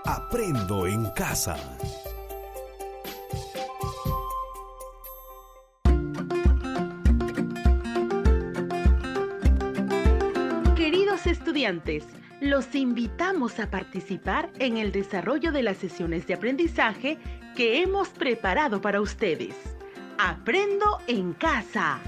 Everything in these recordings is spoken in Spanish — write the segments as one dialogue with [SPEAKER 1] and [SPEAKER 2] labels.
[SPEAKER 1] Aprendo en casa.
[SPEAKER 2] Queridos estudiantes, los invitamos a participar en el desarrollo de las sesiones de aprendizaje que hemos preparado para ustedes. Aprendo en casa.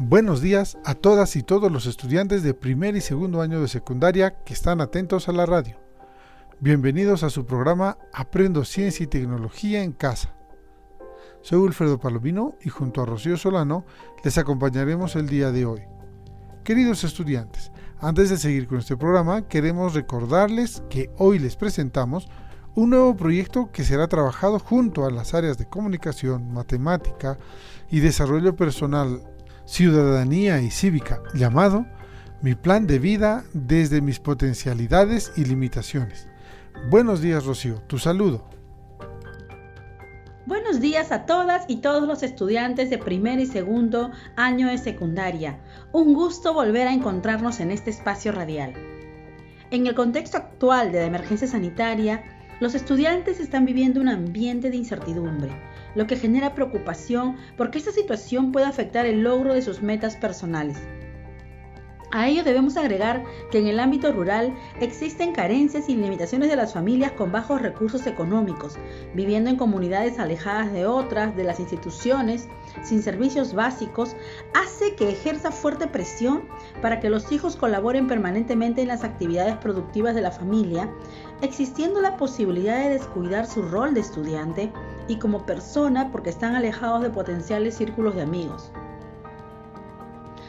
[SPEAKER 3] Buenos días a todas y todos los estudiantes de primer y segundo año de secundaria que están atentos a la radio. Bienvenidos a su programa Aprendo Ciencia y Tecnología en Casa. Soy Wilfredo Palomino y junto a Rocío Solano les acompañaremos el día de hoy. Queridos estudiantes, antes de seguir con este programa, queremos recordarles que hoy les presentamos un nuevo proyecto que será trabajado junto a las áreas de comunicación, matemática y desarrollo personal, ciudadanía y cívica, llamado Mi Plan de Vida desde mis potencialidades y limitaciones. Buenos días, Rocío, tu saludo.
[SPEAKER 4] Buenos días a todas y todos los estudiantes de primer y segundo año de secundaria. Un gusto volver a encontrarnos en este espacio radial. En el contexto actual de la emergencia sanitaria, los estudiantes están viviendo un ambiente de incertidumbre, lo que genera preocupación porque esta situación puede afectar el logro de sus metas personales. A ello debemos agregar que en el ámbito rural existen carencias y limitaciones de las familias con bajos recursos económicos, viviendo en comunidades alejadas de otras, de las instituciones, sin servicios básicos, hace que ejerza fuerte presión para que los hijos colaboren permanentemente en las actividades productivas de la familia, existiendo la posibilidad de descuidar su rol de estudiante y como persona porque están alejados de potenciales círculos de amigos.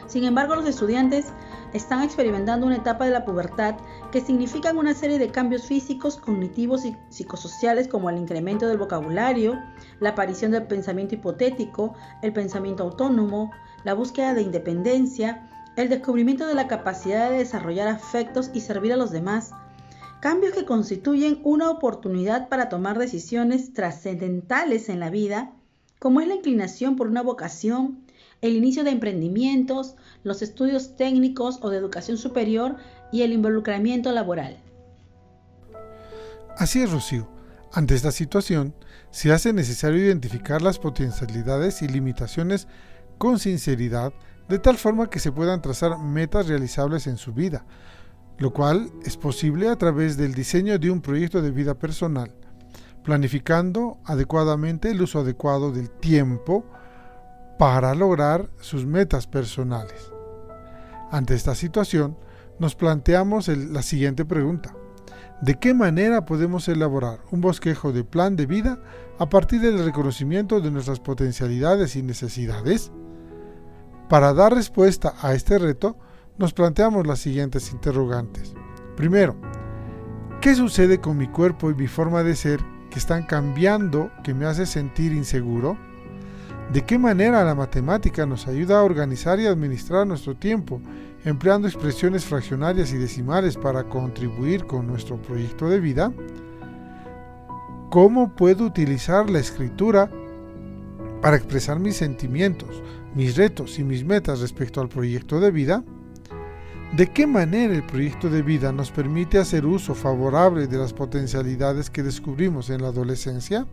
[SPEAKER 4] Sin embargo, los estudiantes están experimentando una etapa de la pubertad que significan una serie de cambios físicos, cognitivos y psicosociales como el incremento del vocabulario, la aparición del pensamiento hipotético, el pensamiento autónomo, la búsqueda de independencia, el descubrimiento de la capacidad de desarrollar afectos y servir a los demás. Cambios que constituyen una oportunidad para tomar decisiones trascendentales en la vida, como es la inclinación por una vocación, el inicio de emprendimientos, los estudios técnicos o de educación superior y el involucramiento laboral.
[SPEAKER 3] Así es, Rocío. Ante esta situación, se hace necesario identificar las potencialidades y limitaciones con sinceridad, de tal forma que se puedan trazar metas realizables en su vida, lo cual es posible a través del diseño de un proyecto de vida personal, planificando adecuadamente el uso adecuado del tiempo para lograr sus metas personales. Ante esta situación, nos planteamos la siguiente pregunta: ¿de qué manera podemos elaborar un bosquejo de plan de vida a partir del reconocimiento de nuestras potencialidades y necesidades? Para dar respuesta a este reto, nos planteamos las siguientes interrogantes. Primero, ¿qué sucede con mi cuerpo y mi forma de ser que están cambiando, que me hace sentir inseguro? ¿De qué manera la matemática nos ayuda a organizar y administrar nuestro tiempo, empleando expresiones fraccionarias y decimales para contribuir con nuestro proyecto de vida? ¿Cómo puedo utilizar la escritura para expresar mis sentimientos, mis retos y mis metas respecto al proyecto de vida? ¿De qué manera el proyecto de vida nos permite hacer uso favorable de las potencialidades que descubrimos en la adolescencia?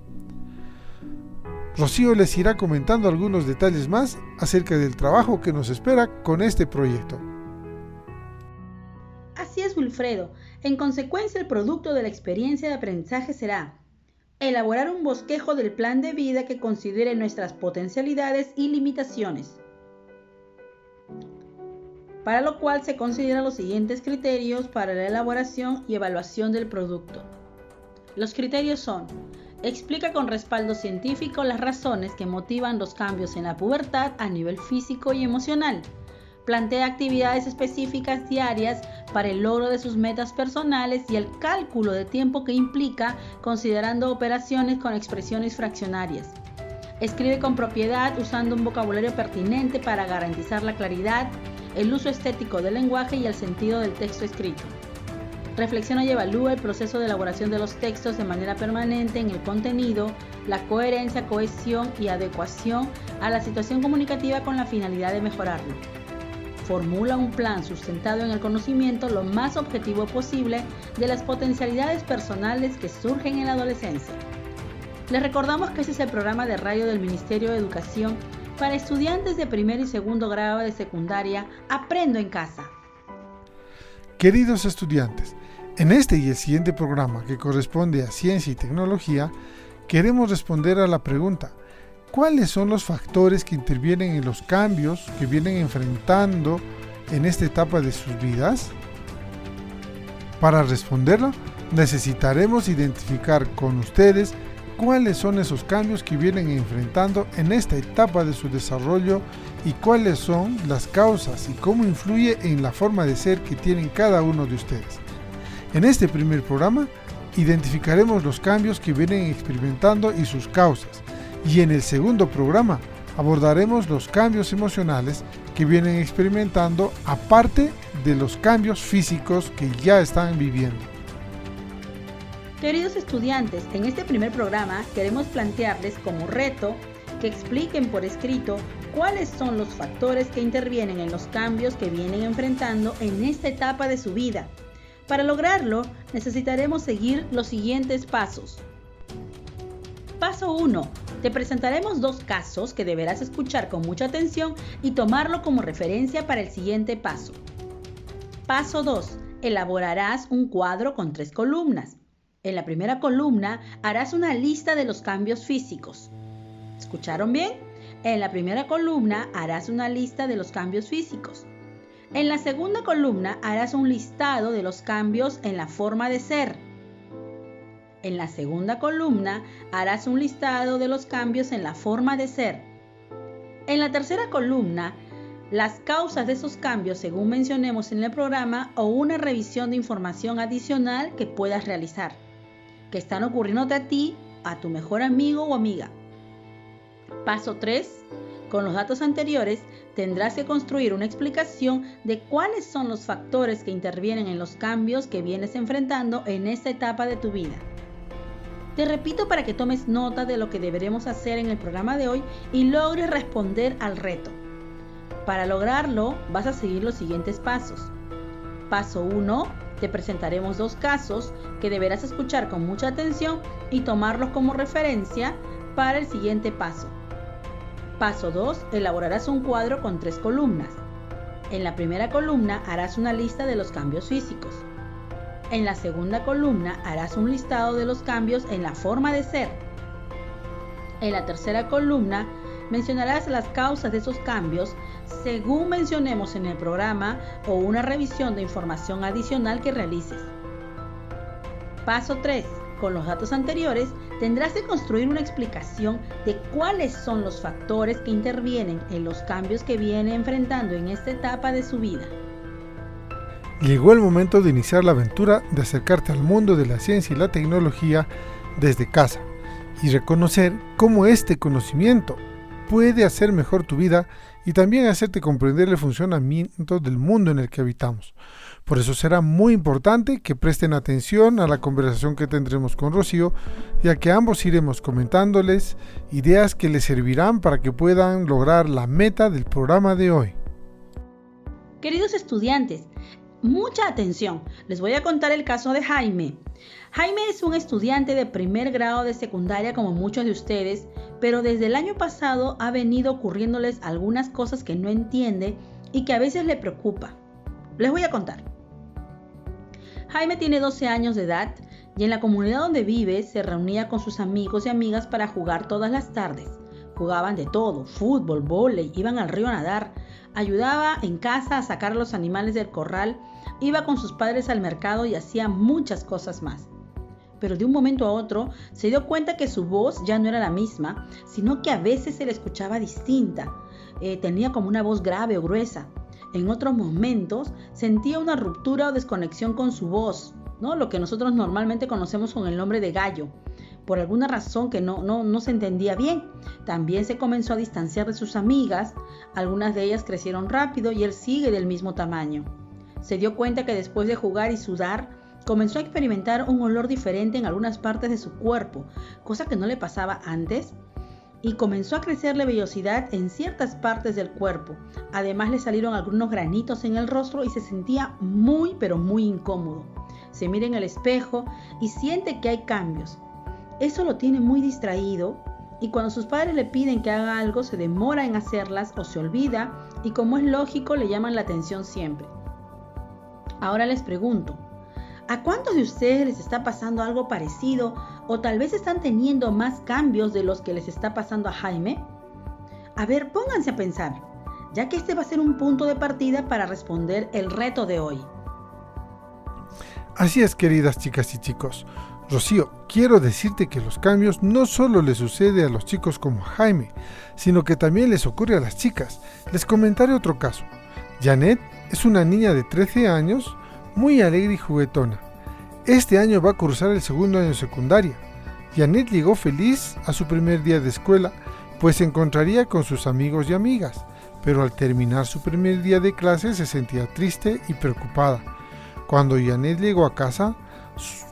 [SPEAKER 3] Rocío les irá comentando algunos detalles más acerca del trabajo que nos espera con este proyecto.
[SPEAKER 4] Así es, Wilfredo. En consecuencia, el producto de la experiencia de aprendizaje será elaborar un bosquejo del plan de vida que considere nuestras potencialidades y limitaciones, para lo cual se consideran los siguientes criterios para la elaboración y evaluación del producto. Los criterios son: explica con respaldo científico las razones que motivan los cambios en la pubertad a nivel físico y emocional. Plantea actividades específicas diarias para el logro de sus metas personales y el cálculo de tiempo que implica, considerando operaciones con expresiones fraccionarias. Escribe con propiedad usando un vocabulario pertinente para garantizar la claridad, el uso estético del lenguaje y el sentido del texto escrito. Reflexiona y evalúa el proceso de elaboración de los textos de manera permanente en el contenido, la coherencia, cohesión y adecuación a la situación comunicativa con la finalidad de mejorarlo. formula un plan sustentado en el conocimiento lo más objetivo posible de las potencialidades personales que surgen en la adolescencia. Les recordamos que este es el programa de radio del Ministerio de Educación para estudiantes de primer y segundo grado de secundaria Aprendo en Casa.
[SPEAKER 3] Queridos estudiantes, en este y el siguiente programa que corresponde a Ciencia y Tecnología, queremos responder a la pregunta: ¿cuáles son los factores que intervienen en los cambios que vienen enfrentando en esta etapa de sus vidas? Para responderla, necesitaremos identificar con ustedes cuáles son esos cambios que vienen enfrentando en esta etapa de su desarrollo y cuáles son las causas y cómo influye en la forma de ser que tienen cada uno de ustedes. En este primer programa, identificaremos los cambios que vienen experimentando y sus causas. Y en el segundo programa abordaremos los cambios emocionales que vienen experimentando, aparte de los cambios físicos que ya están viviendo.
[SPEAKER 4] Queridos estudiantes, en este primer programa queremos plantearles como reto que expliquen por escrito cuáles son los factores que intervienen en los cambios que vienen enfrentando en esta etapa de su vida. Para lograrlo, necesitaremos seguir los siguientes pasos. Paso 1. Te presentaremos 2 casos que deberás escuchar con mucha atención y tomarlo como referencia para el siguiente paso. Paso 2. Elaborarás un cuadro con 3 columnas. En la primera columna harás una lista de los cambios físicos. ¿Escucharon bien? En la primera columna harás una lista de los cambios físicos. En la segunda columna harás un listado de los cambios en la forma de ser. En la segunda columna harás un listado de los cambios en la forma de ser. En la tercera columna, las causas de esos cambios según mencionemos en el programa o una revisión de información adicional que puedas realizar, que están ocurriéndote a ti, a tu mejor amigo o amiga. Paso 3. Con los datos anteriores tendrás que construir una explicación de cuáles son los factores que intervienen en los cambios que vienes enfrentando en esta etapa de tu vida. Te repito para que tomes nota de lo que deberemos hacer en el programa de hoy y logres responder al reto. Para lograrlo, vas a seguir los siguientes pasos. Paso 1. Te presentaremos 2 casos que deberás escuchar con mucha atención y tomarlos como referencia para el siguiente paso. Paso 2. Elaborarás un cuadro con 3 columnas. En la primera columna harás una lista de los cambios físicos. En la segunda columna harás un listado de los cambios en la forma de ser. En la tercera columna mencionarás las causas de esos cambios según mencionemos en el programa o una revisión de información adicional que realices. Paso 3. Con los datos anteriores tendrás que construir una explicación de cuáles son los factores que intervienen en los cambios que viene enfrentando en esta etapa de su vida.
[SPEAKER 3] Llegó el momento de iniciar la aventura de acercarte al mundo de la ciencia y la tecnología desde casa y reconocer cómo este conocimiento puede hacer mejor tu vida y también hacerte comprender el funcionamiento del mundo en el que habitamos. Por eso será muy importante que presten atención a la conversación que tendremos con Rocío, ya que ambos iremos comentándoles ideas que les servirán para que puedan lograr la meta del programa de hoy.
[SPEAKER 4] Queridos estudiantes, mucha atención. Les voy a contar el caso de Jaime. Jaime es un estudiante de primer grado de secundaria como muchos de ustedes, pero desde el año pasado ha venido ocurriéndoles algunas cosas que no entiende y que a veces le preocupa. Les voy a contar. Jaime tiene 12 años de edad y en la comunidad donde vive se reunía con sus amigos y amigas para jugar todas las tardes. Jugaban de todo, fútbol, vóley, iban al río a nadar, ayudaba en casa a sacar a los animales del corral, iba con sus padres al mercado y hacía muchas cosas más. Pero de un momento a otro se dio cuenta que su voz ya no era la misma, sino que a veces se le escuchaba distinta. Tenía como una voz grave o gruesa. En otros momentos sentía una ruptura o desconexión con su voz, ¿no? Lo que nosotros normalmente conocemos con el nombre de gallo. Por alguna razón que no se entendía bien. También se comenzó a distanciar de sus amigas. Algunas de ellas crecieron rápido y él sigue del mismo tamaño. Se dio cuenta que después de jugar y sudar, comenzó a experimentar un olor diferente en algunas partes de su cuerpo, cosa que no le pasaba antes. y comenzó a crecerle vellosidad en ciertas partes del cuerpo. Además le salieron algunos granitos en el rostro y se sentía muy pero muy incómodo. Se mira en el espejo y siente que hay cambios. Eso lo tiene muy distraído y cuando sus padres le piden que haga algo se demora en hacerlas o se olvida y como es lógico le llaman la atención siempre. Ahora les pregunto, ¿a cuántos de ustedes les está pasando algo parecido o tal vez están teniendo más cambios de los que les está pasando a Jaime? A ver, pónganse a pensar, ya que este va a ser un punto de partida para responder el reto de hoy.
[SPEAKER 3] Así es, queridas chicas y chicos. Rocío, quiero decirte que los cambios no solo les sucede a los chicos como a Jaime, sino que también les ocurre a las chicas. Les comentaré otro caso. Janet es una niña de 13 años, muy alegre y juguetona. Este año va a cursar el segundo año de secundaria. Janet llegó feliz a su primer día de escuela, pues se encontraría con sus amigos y amigas, pero al terminar su primer día de clase se sentía triste y preocupada. Cuando Janet llegó a casa,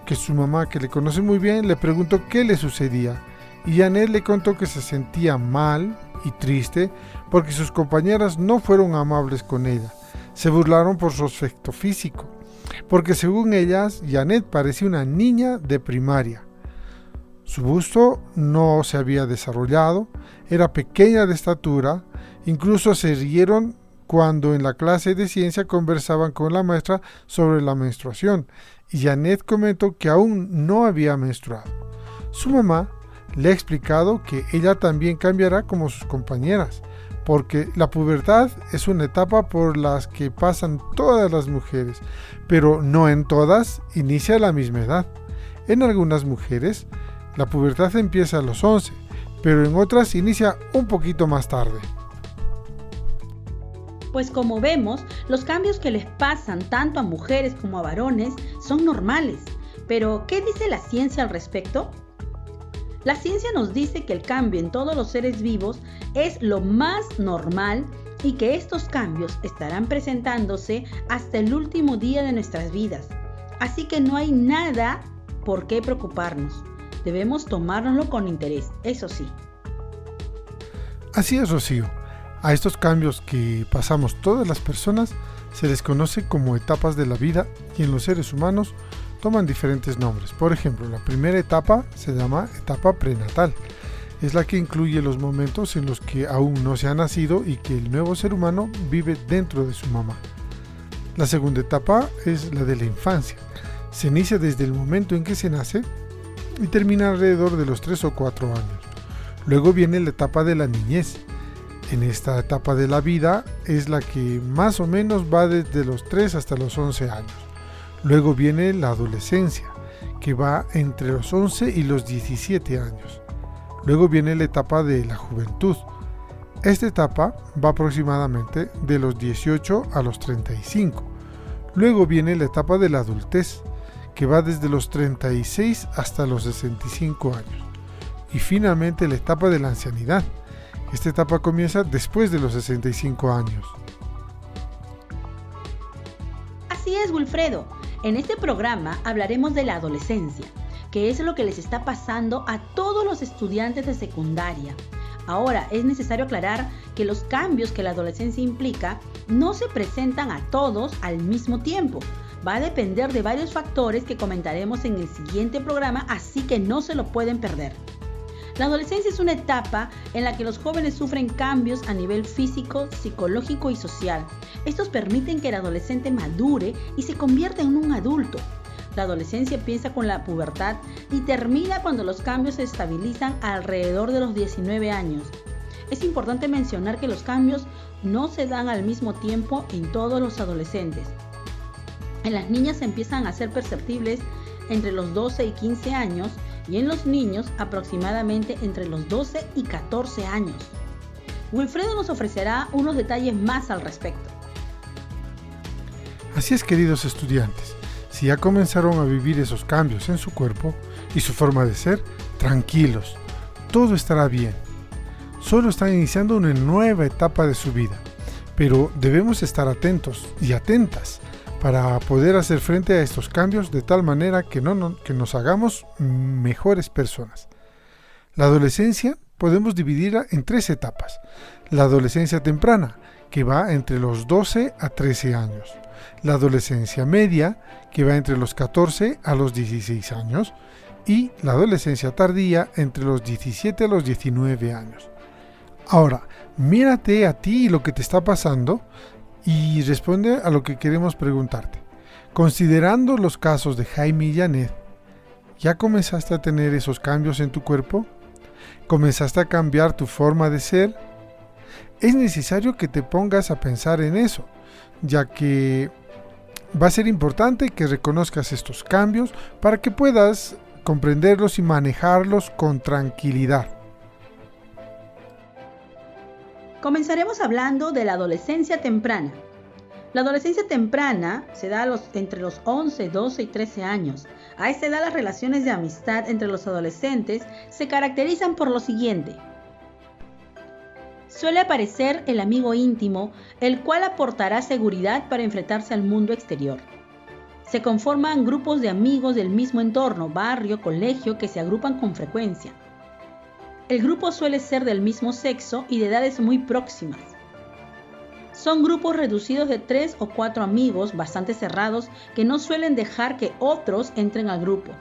[SPEAKER 3] que su mamá, que le conoce muy bien, le preguntó qué le sucedía, y Janet le contó que se sentía mal y triste porque sus compañeras no fueron amables con ella. Se burlaron por su aspecto físico, porque según ellas, Janet parecía una niña de primaria. Su busto no se había desarrollado, era pequeña de estatura, incluso se rieron cuando en la clase de ciencia conversaban con la maestra sobre la menstruación, y Janet comentó que aún no había menstruado. Su mamá le ha explicado que ella también cambiará como sus compañeras, porque la pubertad es una etapa por la que pasan todas las mujeres, pero no en todas inicia a la misma edad. En algunas mujeres, la pubertad empieza a los 11, pero en otras inicia un poquito más tarde.
[SPEAKER 4] Pues como vemos, los cambios que les pasan tanto a mujeres como a varones son normales. Pero, ¿qué dice la ciencia al respecto? La ciencia nos dice que el cambio en todos los seres vivos es lo más normal y que estos cambios estarán presentándose hasta el último día de nuestras vidas. Así que no hay nada por qué preocuparnos. Debemos tomárnoslo con interés, eso sí.
[SPEAKER 3] Así es, Rocío. A estos cambios que pasamos todas las personas se les conoce como etapas de la vida y en los seres humanos toman diferentes nombres. Por ejemplo, la primera etapa se llama etapa prenatal. Es la que incluye los momentos en los que aún no se ha nacido y que el nuevo ser humano vive dentro de su mamá. La segunda etapa es la de la infancia. Se inicia desde el momento en que se nace y termina alrededor de los 3 o 4 años. Luego viene la etapa de la niñez. En esta etapa de la vida es la que más o menos va desde los 3 hasta los 11 años. Luego viene la adolescencia, que va entre los 11 y los 17 años. Luego viene la etapa de la juventud. Esta etapa va aproximadamente de los 18 a los 35. Luego viene la etapa de la adultez, que va desde los 36 hasta los 65 años. Y finalmente la etapa de la ancianidad. Esta etapa comienza después de los 65 años.
[SPEAKER 4] Así es, Wilfredo. En este programa hablaremos de la adolescencia, que es lo que les está pasando a todos los estudiantes de secundaria. Ahora, es necesario aclarar que los cambios que la adolescencia implica no se presentan a todos al mismo tiempo. Va a depender de varios factores que comentaremos en el siguiente programa, así que no se lo pueden perder. La adolescencia es una etapa en la que los jóvenes sufren cambios a nivel físico, psicológico y social. Estos permiten que el adolescente madure y se convierta en un adulto. La adolescencia empieza con la pubertad y termina cuando los cambios se estabilizan alrededor de los 19 años. Es importante mencionar que los cambios no se dan al mismo tiempo en todos los adolescentes. En las niñas empiezan a ser perceptibles entre los 12 y 15 años y en los niños aproximadamente entre los 12 y 14 años. Wilfredo nos ofrecerá unos detalles más al respecto.
[SPEAKER 3] Así es, queridos estudiantes, si ya comenzaron a vivir esos cambios en su cuerpo y su forma de ser, tranquilos, todo estará bien. Solo están iniciando una nueva etapa de su vida, pero debemos estar atentos y atentas para poder hacer frente a estos cambios de tal manera que nos hagamos mejores personas. La adolescencia podemos dividirla en 3 etapas. La adolescencia temprana, que va entre los 12 a 13 años. La adolescencia media, que va entre los 14 a los 16 años. Y la adolescencia tardía, entre los 17 a los 19 años. Ahora, mírate a ti y lo que te está pasando y responde a lo que queremos preguntarte. Considerando los casos de Jaime y Janet, ¿ya comenzaste a tener esos cambios en tu cuerpo? ¿Comenzaste a cambiar tu forma de ser? Es necesario que te pongas a pensar en eso, ya que va a ser importante que reconozcas estos cambios para que puedas comprenderlos y manejarlos con tranquilidad.
[SPEAKER 4] Comenzaremos hablando de la adolescencia temprana. La adolescencia temprana se da entre los 11, 12 y 13 años. A esta edad las relaciones de amistad entre los adolescentes se caracterizan por lo siguiente. Suele aparecer el amigo íntimo, el cual aportará seguridad para enfrentarse al mundo exterior. Se conforman grupos de amigos del mismo entorno, barrio, colegio, que se agrupan con frecuencia. El grupo suele ser del mismo sexo y de edades muy próximas. Son grupos reducidos de 3 o 4 amigos bastante cerrados que no suelen dejar que otros entren al grupo.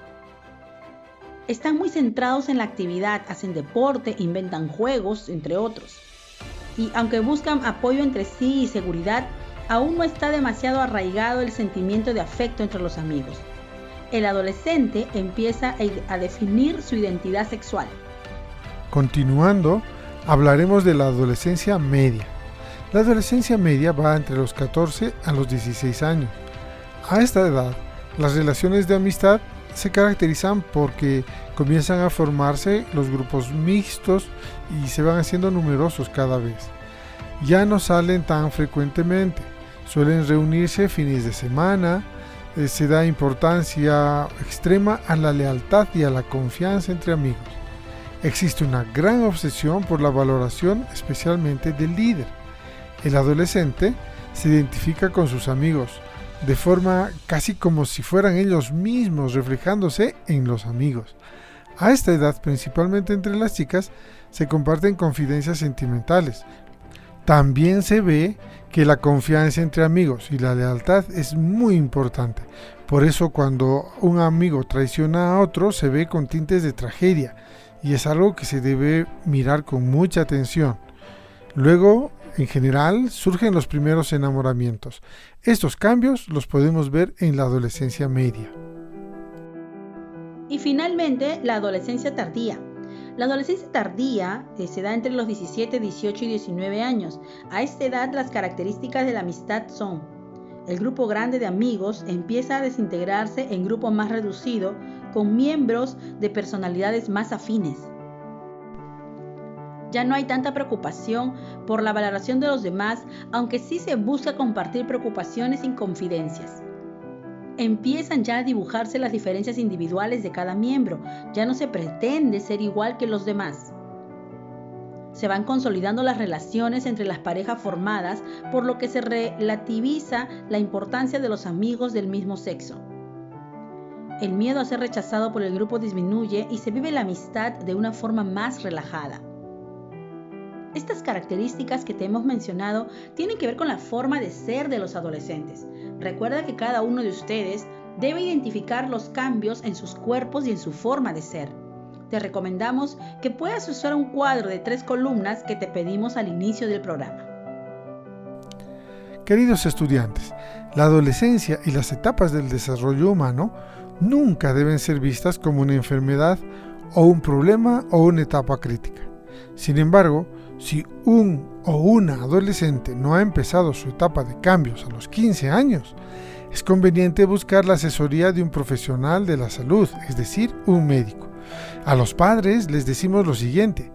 [SPEAKER 4] Están muy centrados en la actividad, hacen deporte, inventan juegos, entre otros. Y aunque buscan apoyo entre sí y seguridad, aún no está demasiado arraigado el sentimiento de afecto entre los amigos. El adolescente empieza a definir su identidad sexual.
[SPEAKER 3] Continuando, hablaremos de la adolescencia media. La adolescencia media va entre los 14 a los 16 años. A esta edad, las relaciones de amistad se caracterizan porque comienzan a formarse los grupos mixtos y se van haciendo numerosos cada vez. Ya no salen tan frecuentemente, suelen reunirse fines de semana, se da importancia extrema a la lealtad y a la confianza entre amigos. Existe una gran obsesión por la valoración, especialmente del líder. El adolescente se identifica con sus amigos, de forma casi como si fueran ellos mismos, reflejándose en los amigos. A esta edad, principalmente entre las chicas, se comparten confidencias sentimentales. También se ve que la confianza entre amigos y la lealtad es muy importante. Por eso cuando un amigo traiciona a otro se ve con tintes de tragedia y es algo que se debe mirar con mucha atención. Luego, en general, surgen los primeros enamoramientos. Estos cambios los podemos ver en la adolescencia media.
[SPEAKER 4] Y finalmente, la adolescencia tardía. La adolescencia tardía se da entre los 17, 18 y 19 años. A esta edad las características de la amistad son: el grupo grande de amigos empieza a desintegrarse en grupo más reducido, con miembros de personalidades más afines. Ya no hay tanta preocupación por la valoración de los demás, aunque sí se busca compartir preocupaciones y confidencias. Empiezan ya a dibujarse las diferencias individuales de cada miembro, ya no se pretende ser igual que los demás. Se van consolidando las relaciones entre las parejas formadas, por lo que se relativiza la importancia de los amigos del mismo sexo. El miedo a ser rechazado por el grupo disminuye y se vive la amistad de una forma más relajada. Estas características que te hemos mencionado tienen que ver con la forma de ser de los adolescentes. Recuerda que cada uno de ustedes debe identificar los cambios en sus cuerpos y en su forma de ser. Te recomendamos que puedas usar un cuadro de 3 columnas que te pedimos al inicio del programa.
[SPEAKER 3] Queridos estudiantes, la adolescencia y las etapas del desarrollo humano nunca deben ser vistas como una enfermedad o un problema o una etapa crítica. Sin embargo, si un o una adolescente no ha empezado su etapa de cambios a los 15 años, es conveniente buscar la asesoría de un profesional de la salud, es decir, un médico. A los padres les decimos lo siguiente: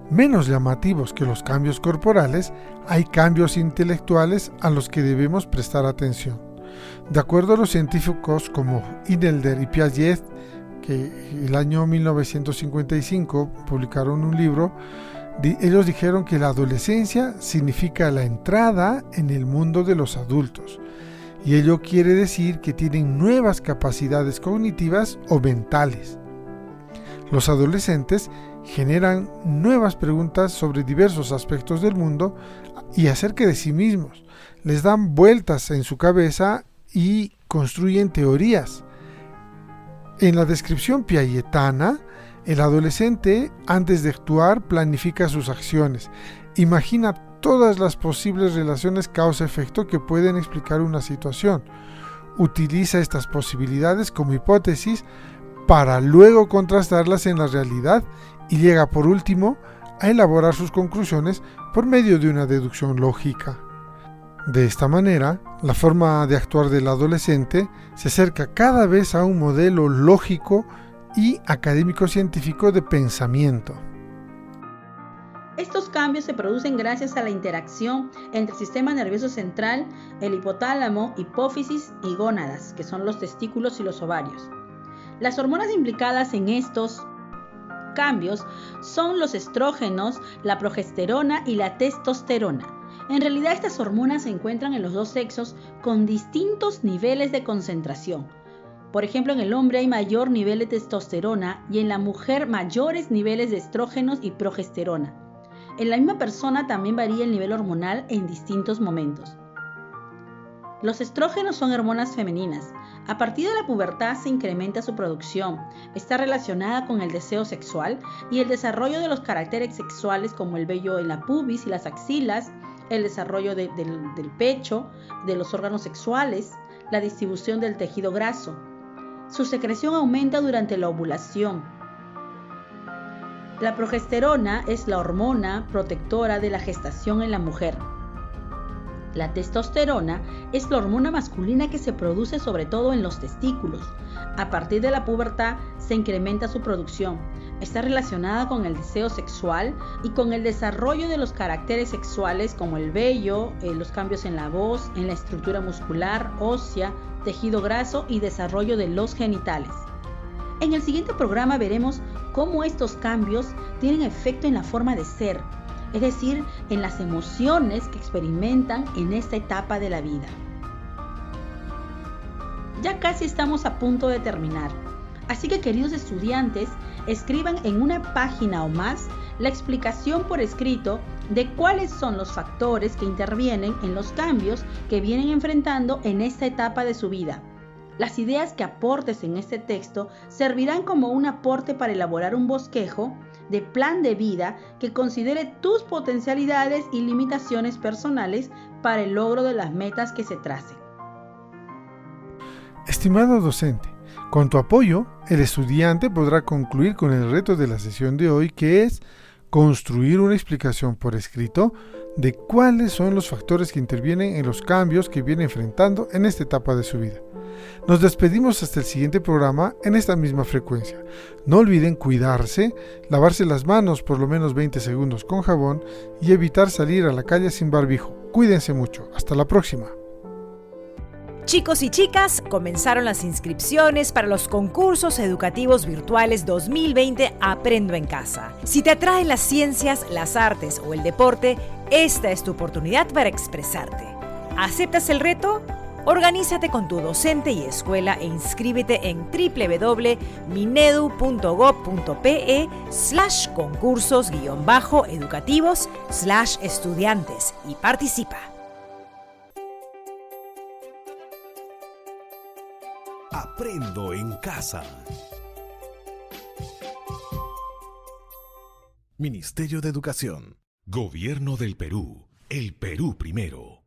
[SPEAKER 3] menos llamativos que los cambios corporales, hay cambios intelectuales a los que debemos prestar atención. De acuerdo a los científicos como Inelder y Piaget, que el año 1955 publicaron un libro, ellos dijeron que la adolescencia significa la entrada en el mundo de los adultos, y ello quiere decir que tienen nuevas capacidades cognitivas o mentales. Los adolescentes generan nuevas preguntas sobre diversos aspectos del mundo y acerca de sí mismos. Les dan vueltas en su cabeza y construyen teorías. En la descripción piagetiana, el adolescente, antes de actuar, planifica sus acciones. Imagina todas las posibles relaciones causa-efecto que pueden explicar una situación. Utiliza estas posibilidades como hipótesis para luego contrastarlas en la realidad y llega por último a elaborar sus conclusiones por medio de una deducción lógica. De esta manera, la forma de actuar del adolescente se acerca cada vez a un modelo lógico y académico-científico de pensamiento.
[SPEAKER 4] Estos cambios se producen gracias a la interacción entre el sistema nervioso central, el hipotálamo, hipófisis y gónadas, que son los testículos y los ovarios. Las hormonas implicadas en estos cambios son los estrógenos, la progesterona y la testosterona. En realidad, estas hormonas se encuentran en los dos sexos con distintos niveles de concentración. Por ejemplo, en el hombre hay mayor nivel de testosterona y en la mujer mayores niveles de estrógenos y progesterona. En la misma persona también varía el nivel hormonal en distintos momentos. Los estrógenos son hormonas femeninas. A partir de la pubertad se incrementa su producción. Está relacionada con el deseo sexual y el desarrollo de los caracteres sexuales como el vello en la pubis y las axilas, el desarrollo del pecho, de los órganos sexuales, la distribución del tejido graso. Su secreción aumenta durante la ovulación. La progesterona es la hormona protectora de la gestación en la mujer. La testosterona es la hormona masculina que se produce sobre todo en los testículos. A partir de la pubertad se incrementa su producción. Está relacionada con el deseo sexual y con el desarrollo de los caracteres sexuales como el vello, los cambios en la voz, en la estructura muscular, ósea, tejido graso y desarrollo de los genitales. En el siguiente programa veremos cómo estos cambios tienen efecto en la forma de ser, es decir, en las emociones que experimentan en esta etapa de la vida. Ya casi estamos a punto de terminar, así que queridos estudiantes, escriban en una página o más la explicación por escrito de cuáles son los factores que intervienen en los cambios que vienen enfrentando en esta etapa de su vida. Las ideas que aportes en este texto servirán como un aporte para elaborar un bosquejo de plan de vida que considere tus potencialidades y limitaciones personales para el logro de las metas que se tracen.
[SPEAKER 3] Estimado docente, con tu apoyo, el estudiante podrá concluir con el reto de la sesión de hoy, que es construir una explicación por escrito de cuáles son los factores que intervienen en los cambios que viene enfrentando en esta etapa de su vida. Nos despedimos hasta el siguiente programa en esta misma frecuencia. No olviden cuidarse, lavarse las manos por lo menos 20 segundos con jabón y evitar salir a la calle sin barbijo. Cuídense mucho. Hasta la próxima.
[SPEAKER 5] Chicos y chicas, comenzaron las inscripciones para los concursos educativos virtuales 2020 Aprendo en Casa. Si te atraen las ciencias, las artes o el deporte, esta es tu oportunidad para expresarte. ¿Aceptas el reto? Organízate con tu docente y escuela e inscríbete en www.minedu.gov.pe/concursos-educativos/estudiantes y participa.
[SPEAKER 1] Aprendo en casa. Ministerio de Educación. Gobierno del Perú. El Perú primero.